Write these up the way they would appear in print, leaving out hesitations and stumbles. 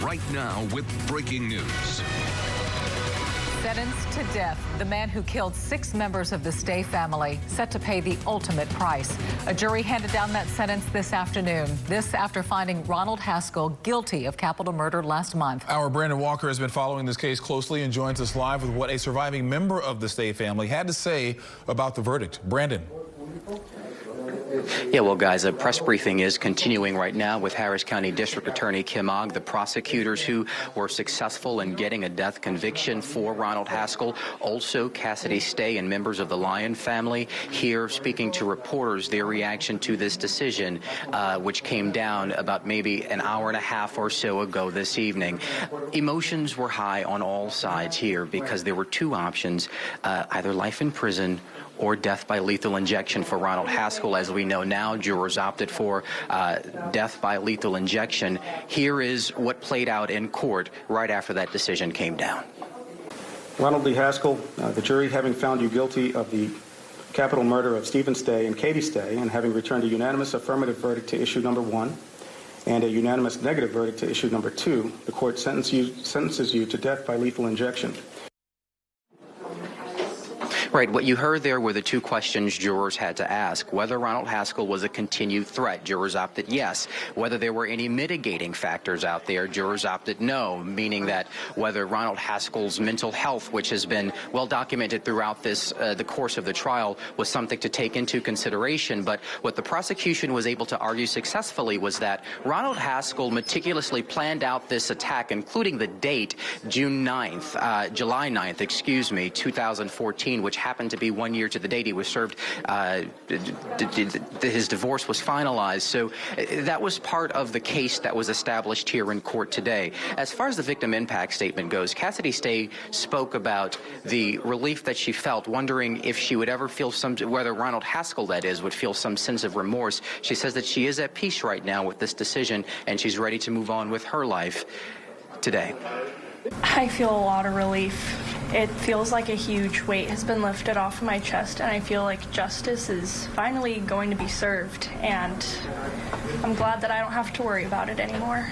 right now with breaking news. Sentenced to death, the man who killed 6 members of the Stay family set to pay the ultimate price. A jury handed down that sentence this afternoon. This after finding Ronald Haskell guilty of capital murder last month. Our Brandon Walker has been following this case closely and joins us live with what a surviving member of the Stay family had to say about the verdict. Brandon. Yeah, well, guys, a press briefing is continuing right now with Harris County District Attorney Kim Ogg, the prosecutors who were successful in getting a death conviction for Ronald Haskell, also Cassidy Stay and members of the Lyon family, here speaking to reporters their reaction to this decision, which came down about maybe an hour and a half or so ago this evening. Emotions were high on all sides here because there were 2 options, either life in prison or death by lethal injection for Ronald Haskell. As we know now, jurors opted for death by lethal injection. Here is what played out in court right after that decision came down. Ronald D. Haskell, the jury having found you guilty of the capital murder of Stephen Stay and Katie Stay, and having returned a unanimous affirmative verdict to issue number 1 and a unanimous negative verdict to issue number 2, the court sentences you to death by lethal injection. Right. What you heard there were the 2 questions jurors had to ask. Whether Ronald Haskell was a continued threat, jurors opted yes. Whether there were any mitigating factors out there, jurors opted no, meaning that whether Ronald Haskell's mental health, which has been well documented throughout this the course of the trial, was something to take into consideration. But what the prosecution was able to argue successfully was that Ronald Haskell meticulously planned out this attack, including the date, July 9th, 2014, which happened to be 1 year to the date he was served, his divorce was finalized. So that was part of the case that was established here in court today. As far as the victim impact statement goes, Cassidy Stay spoke about the relief that she felt, wondering if she would ever feel whether Ronald Haskell, that is, would feel some sense of remorse. She says that she is at peace right now with this decision, and she's ready to move on with her life today. I feel a lot of relief. It feels like a huge weight has been lifted off of my chest, and I feel like justice is finally going to be served, and I'm glad that I don't have to worry about it anymore.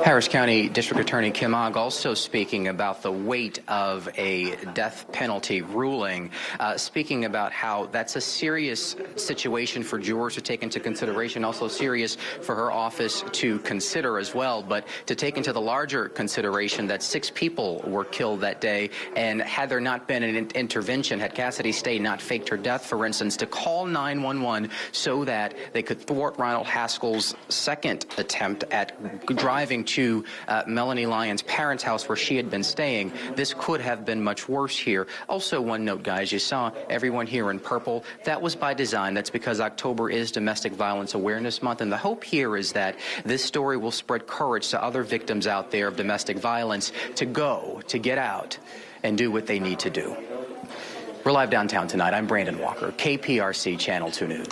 Harris County District Attorney Kim Ogg also speaking about the weight of a death penalty ruling, speaking about how that's a serious situation for jurors to take into consideration, also serious for her office to consider as well, but to take into the larger consideration that 6 people were killed that day, and had there not been an intervention, had Cassidy Stay not faked her death, for instance, to call 911 so that they could thwart Ronald Haskell's second attempt at driving to Melanie Lyon's parents' house where she had been staying, this could have been much worse here. Also, one note, guys, you saw everyone here in purple. That was by design. That's because October is Domestic Violence Awareness Month, and the hope here is that this story will spread courage to other victims out there of domestic violence to get out and do what they need to do. We're live downtown tonight. I'm Brandon Walker, KPRC Channel 2 News.